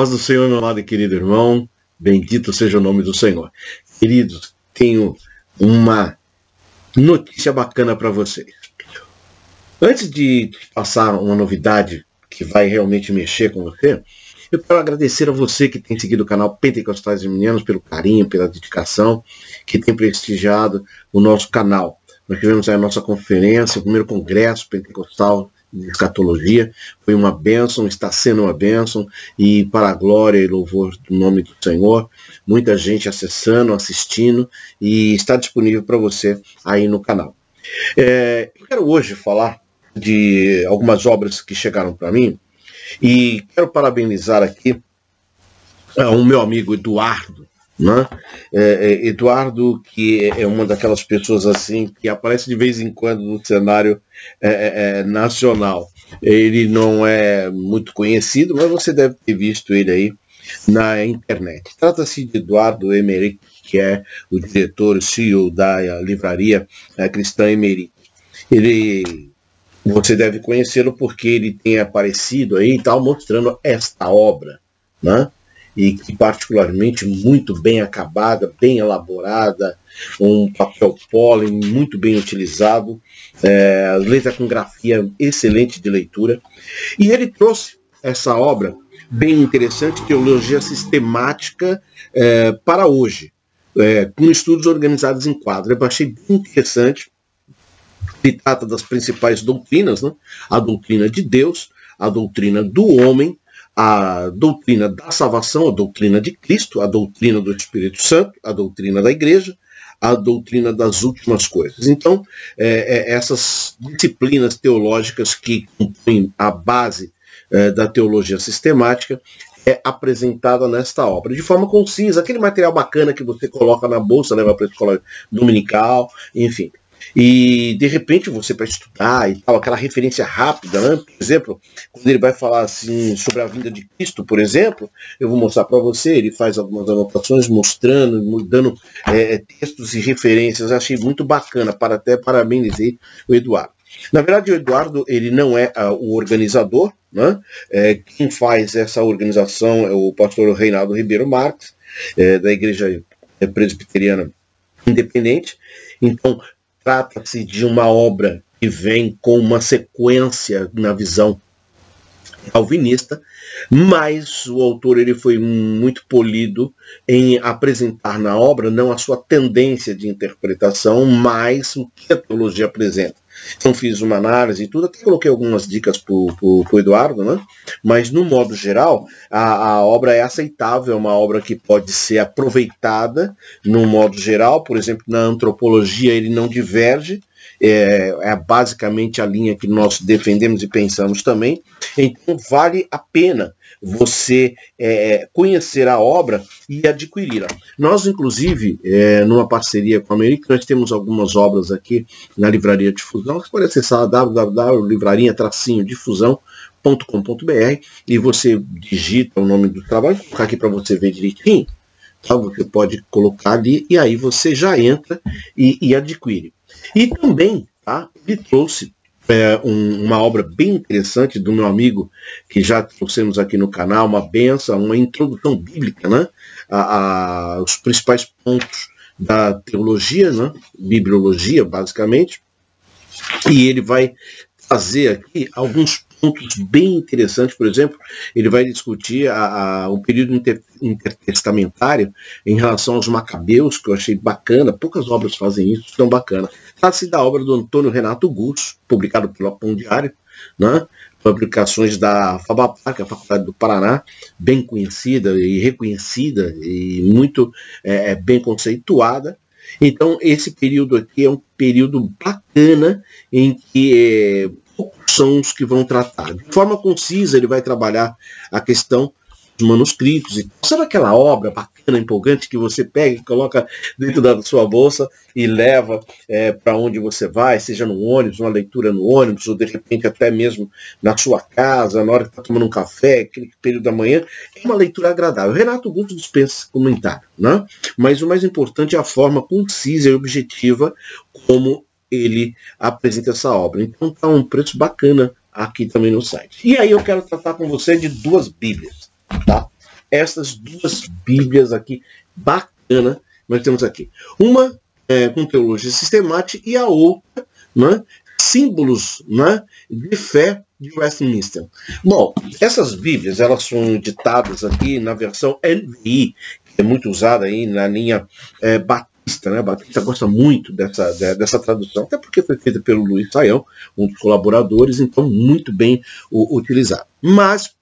paz do Senhor, meu amado e querido irmão, bendito seja o nome do Senhor. Queridos, tenho uma notícia bacana para vocês. Antes de passar uma novidade que vai realmente mexer com você, eu quero agradecer a você que tem seguido o canal Pentecostais e Arminianos pelo carinho, pela dedicação, que tem prestigiado o nosso canal. Nós tivemos aí a nossa conferência, o primeiro congresso pentecostal de escatologia, foi uma bênção, está sendo uma bênção, e para a glória e louvor do nome do Senhor, muita gente acessando, assistindo, e está disponível para você aí no canal. Eu quero hoje falar de algumas obras que chegaram para mim, e quero parabenizar aqui o meu amigo Eduardo, né? Eduardo, que é uma daquelas pessoas assim que aparece de vez em quando no cenário nacional. Ele não é muito conhecido, mas você deve ter visto ele aí na internet. Trata-se de Eduardo Emerick, que é o diretor, CEO da livraria Cristã Emerick. Você deve conhecê-lo porque ele tem aparecido aí e tal, mostrando esta obra, né? E que particularmente muito bem acabada, bem elaborada, um papel pólen muito bem utilizado, letra com grafia excelente de leitura. E ele trouxe essa obra bem interessante, Teologia Sistemática para hoje, com estudos organizados em quadro. Eu achei bem interessante. Ele trata das principais doutrinas, né? A doutrina de Deus, a doutrina do homem, a doutrina da salvação, a doutrina de Cristo, a doutrina do Espírito Santo, a doutrina da igreja, a doutrina das últimas coisas. Então, essas disciplinas teológicas que compõem a base da teologia sistemática é apresentada nesta obra, de forma concisa, aquele material bacana que você coloca na bolsa, leva para a escola dominical, enfim. E, de repente, você vai estudar e tal, aquela referência rápida, né? Por exemplo, quando ele vai falar assim sobre a vinda de Cristo, por exemplo, eu vou mostrar para você, ele faz algumas anotações mostrando, dando textos e referências. Eu achei muito bacana, até parabenizei o Eduardo. Na verdade, o Eduardo, ele não é o organizador, né? Quem faz essa organização é o pastor Reinaldo Ribeiro Marques, da Igreja Presbiteriana Independente. Então, trata-se de uma obra que vem com uma sequência na visão calvinista, mas o autor ele foi muito polido em apresentar na obra não a sua tendência de interpretação, mas o que a teologia apresenta. Então fiz uma análise e tudo, até coloquei algumas dicas para o Eduardo, né? Mas no modo geral, a obra é aceitável, é uma obra que pode ser aproveitada no modo geral. Por exemplo, na antropologia ele não diverge, é basicamente a linha que nós defendemos e pensamos também. Então vale a pena você conhecer a obra e adquiri-la. Nós, inclusive, numa parceria com a Emerick, nós temos algumas obras aqui na Livraria Difusão. Você pode acessar www.livraria-difusão.com.br e você digita o nome do trabalho, vou colocar aqui para você ver direitinho. Tá? Você pode colocar ali e aí você já entra e adquire. E também, tá, ele trouxe uma obra bem interessante do meu amigo, que já trouxemos aqui no canal, uma benção, uma introdução bíblica, né, os principais pontos da teologia, né, bibliologia, basicamente, e ele vai fazer aqui alguns pontos bem interessantes. Por exemplo, ele vai discutir o período intertestamentário em relação aos Macabeus, que eu achei bacana. Poucas obras fazem isso, tão bacana. Trata-se da obra do Antônio Renato Gusso, publicado pelo Pão Diário, né? Publicações da FABAPAR, que é a Faculdade do Paraná, bem conhecida e reconhecida e muito bem conceituada. Então, esse período aqui é um período bacana em que poucos são os que vão tratar. De forma concisa, ele vai trabalhar a questão dos manuscritos. E sabe aquela obra bacana, empolgante, que você pega e coloca dentro da sua bolsa e leva para onde você vai, seja no ônibus, uma leitura no ônibus, ou de repente até mesmo na sua casa, na hora que está tomando um café, aquele período da manhã, é uma leitura agradável. Renato Gusso dispensa comentário, né? Mas o mais importante é a forma concisa e objetiva como ele apresenta essa obra. Então está um preço bacana aqui também no site. E aí eu quero tratar com você de duas Bíblias, tá? essas duas Bíblias aqui, bacana, nós temos aqui. Uma com teologia sistemática e a outra, né, símbolos, né, de fé de Westminster. Bom, essas Bíblias, elas são editadas aqui na versão NVI, que é muito usada aí na linha Batista, né? Batista gosta muito dessa tradução, até porque foi feita pelo Luiz Saião, um dos colaboradores, então muito bem utilizado. Mas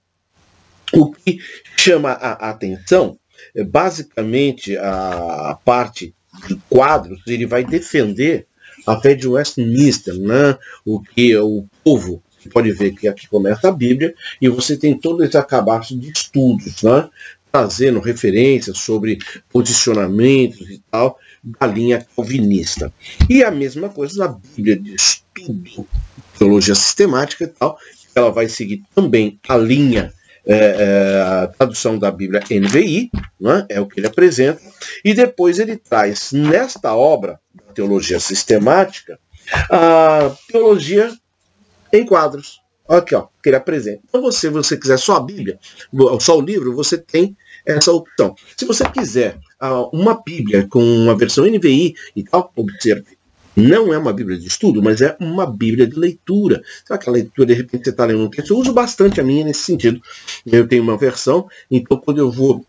o que chama a atenção é basicamente a parte de quadros. Ele vai defender a fé de Westminster, né? O que o povo, você pode ver que aqui começa a Bíblia, e você tem todo esse arcabouço de estudos, né? Trazendo referências sobre posicionamentos e tal, da linha calvinista. E a mesma coisa na Bíblia de estudo, teologia sistemática e tal, ela vai seguir também a linha, a tradução da Bíblia NVI, né? É o que ele apresenta, e depois ele traz nesta obra, teologia sistemática, a teologia em quadros. Aqui, ó, que ele apresenta. Então, se você quiser só a Bíblia, só o livro, você tem essa opção. Se você quiser uma Bíblia com uma versão NVI e tal, observe, não é uma Bíblia de estudo, mas é uma Bíblia de leitura. Sabe aquela leitura, de repente você está lendo um texto? Eu uso bastante a minha nesse sentido. Eu tenho uma versão, então quando eu vou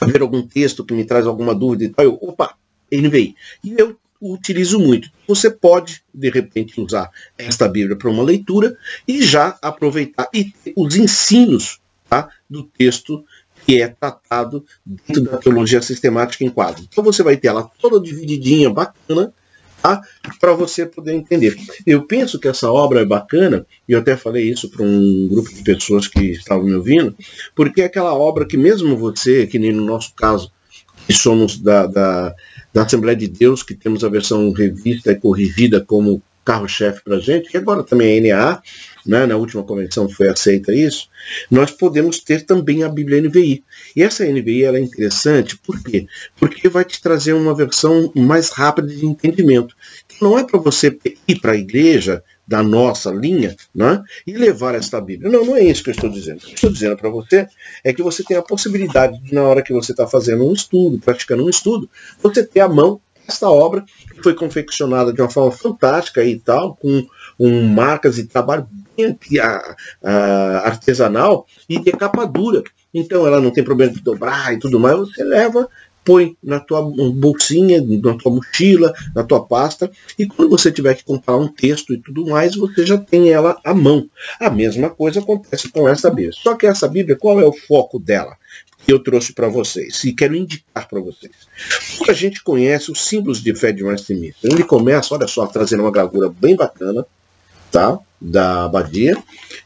ver algum texto que me traz alguma dúvida e tal, opa, NVI. E eu utilizo muito. Você pode, de repente, usar esta Bíblia para uma leitura e já aproveitar e ter os ensinos, tá, do texto que é tratado dentro da teologia sistemática em quadros. Então você vai ter ela toda divididinha, bacana, tá, para você poder entender. Eu penso que essa obra é bacana, e eu até falei isso para um grupo de pessoas que estavam me ouvindo, porque é aquela obra que mesmo você, que nem no nosso caso, que somos da Assembleia de Deus, que temos a versão revista e corrigida como carro-chefe para a gente, que agora também é NAA, né, na última convenção foi aceita isso, nós podemos ter também a Bíblia NVI. E essa NVI ela é interessante, por quê? Porque vai te trazer uma versão mais rápida de entendimento. Não é para você ir para a igreja da nossa linha, né, e levar esta Bíblia. Não é isso que eu estou dizendo. O que eu estou dizendo para você é que você tem a possibilidade de, na hora que você está fazendo um estudo, praticando um estudo, você ter à mão esta obra, que foi confeccionada de uma forma fantástica e tal, com marcas e trabalho bem artesanal e de capa dura. Então ela não tem problema de dobrar e tudo mais, você leva, põe na tua bolsinha, na tua mochila, na tua pasta, e quando você tiver que comprar um texto e tudo mais, você já tem ela à mão. A mesma coisa acontece com essa Bíblia. Só que essa Bíblia, qual é o foco dela? Que eu trouxe para vocês, e quero indicar para vocês. Pouca gente conhece os símbolos de fé de Westminster. Ele começa, olha só, trazendo uma gravura bem bacana, tá, da abadia,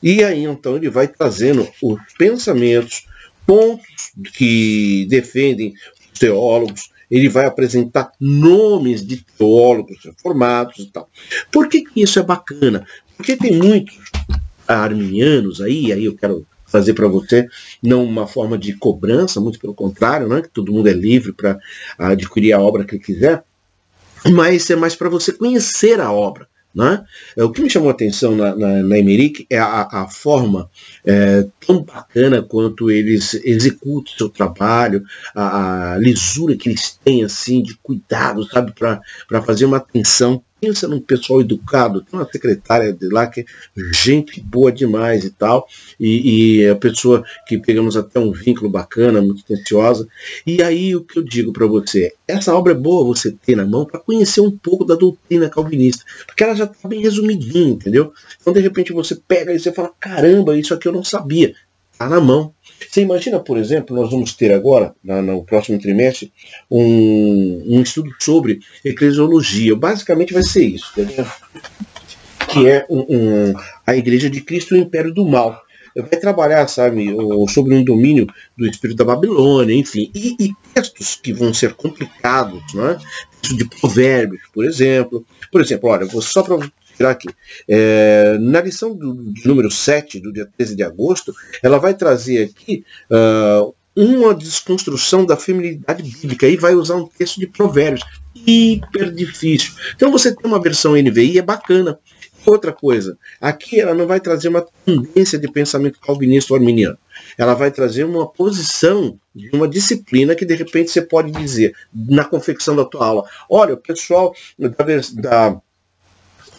e aí então ele vai trazendo os pensamentos, pontos que defendem os teólogos, ele vai apresentar nomes de teólogos reformados e tal. Por que isso é bacana? Porque tem muitos arminianos aí eu quero fazer para você, não uma forma de cobrança, muito pelo contrário, né, que todo mundo é livre para adquirir a obra que quiser, mas é mais para você conhecer a obra. Né? O que me chamou a atenção na Emmerich é a forma tão bacana quanto eles executam o seu trabalho, a lisura que eles têm assim, de cuidado, sabe, para fazer uma atenção. Pensa num pessoal educado, tem uma secretária de lá que é gente boa demais e tal, e a pessoa que pegamos até um vínculo bacana, muito atenciosa. E aí o que eu digo para você, essa obra é boa você ter na mão para conhecer um pouco da doutrina calvinista, porque ela já está bem resumidinha, entendeu? Então de repente você pega e você fala, caramba, isso aqui eu não sabia, está na mão. Você imagina, por exemplo, nós vamos ter agora, no próximo trimestre, um estudo sobre eclesiologia. Basicamente vai ser isso, entendeu? Que é a Igreja de Cristo e o Império do Mal. Vai trabalhar, sabe, sobre um domínio do espírito da Babilônia, enfim, e textos que vão ser complicados, né? Texto de Provérbios, por exemplo. Por exemplo, olha, vou só para tirar aqui. Na lição de número 7, do dia 13 de agosto, ela vai trazer aqui uma desconstrução da feminilidade bíblica e vai usar um texto de Provérbios hiper difícil. Então você tem uma versão NVI, é bacana. Outra coisa, aqui ela não vai trazer uma tendência de pensamento calvinista ou arminiano. Ela vai trazer uma posição de uma disciplina que, de repente, você pode dizer, na confecção da tua aula, olha, o pessoal da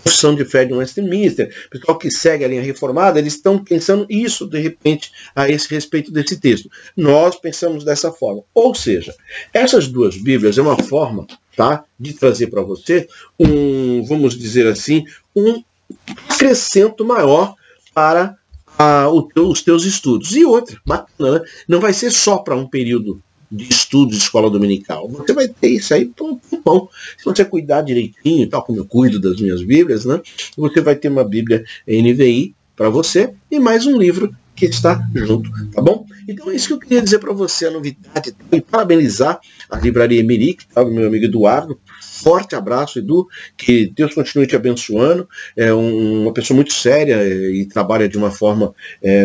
Confissão de Fé de Westminster, o pessoal que segue a linha reformada, eles estão pensando isso, de repente, a esse respeito desse texto. Nós pensamos dessa forma. Ou seja, essas duas Bíblias é uma forma, tá, de trazer para você vamos dizer assim, um acrescento maior para os teus estudos. E outra, bacana, né? Não vai ser só para um período de estudos de escola dominical. Você vai ter isso aí por um tempão. Se você cuidar direitinho, tal como eu cuido das minhas Bíblias, né? Você vai ter uma Bíblia NVI para você e mais um livro que está junto, tá bom? Então é isso que eu queria dizer para você, a novidade, e parabenizar a Livraria Emerick, tá, do meu amigo Eduardo. Forte abraço, Edu, que Deus continue te abençoando. É uma pessoa muito séria e trabalha de uma forma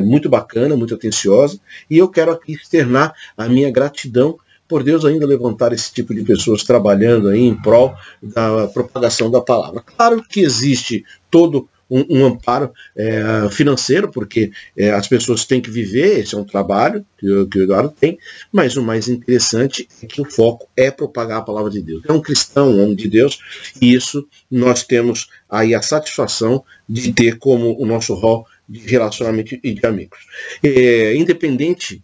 muito bacana, muito atenciosa, e eu quero aqui externar a minha gratidão por Deus ainda levantar esse tipo de pessoas trabalhando aí em prol da propagação da palavra. Claro que existe todo um amparo financeiro, porque as pessoas têm que viver, esse é um trabalho que o Eduardo tem, mas o mais interessante é que o foco é propagar a palavra de Deus. É um cristão, um homem de Deus, e isso nós temos aí a satisfação de ter como o nosso rol de relacionamento e de amigos. Independente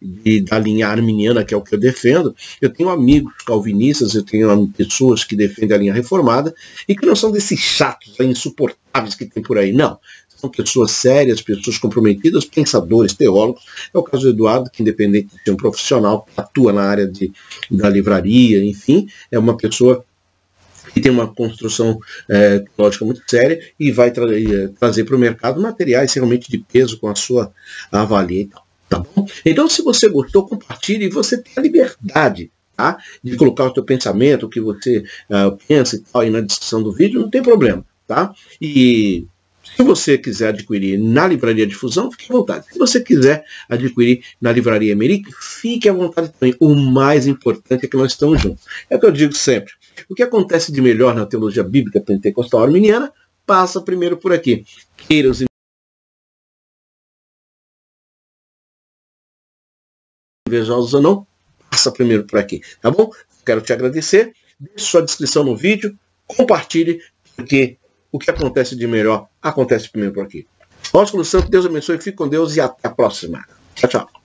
da linha arminiana, que é o que eu defendo, eu tenho amigos calvinistas, eu tenho pessoas que defendem a linha reformada e que não são desses chatos, insuportáveis que tem por aí, não. São pessoas sérias, pessoas comprometidas, pensadores, teólogos. É o caso do Eduardo, que independente de ser um profissional, atua na área da livraria, enfim, é uma pessoa que tem uma construção teológica muito séria e vai trazer para o mercado materiais realmente de peso com a sua avalia e tal, tá bom? Então, se você gostou, compartilhe, e você tem a liberdade, tá, de colocar o seu pensamento, o que você pensa e tal, aí na descrição do vídeo, não tem problema, tá? E se você quiser adquirir na Livraria Difusão, fique à vontade. Se você quiser adquirir na Livraria Emerick, fique à vontade também. O mais importante é que nós estamos juntos. É o que eu digo sempre. O que acontece de melhor na teologia bíblica pentecostal arminiana passa primeiro por aqui. Queira os invejosos ou não, passa primeiro por aqui. Tá bom? Quero te agradecer. Deixe sua descrição no vídeo. Compartilhe, porque o que acontece de melhor acontece primeiro por aqui. Ósculo Santo, Deus abençoe, fique com Deus e até a próxima. Tchau, tchau.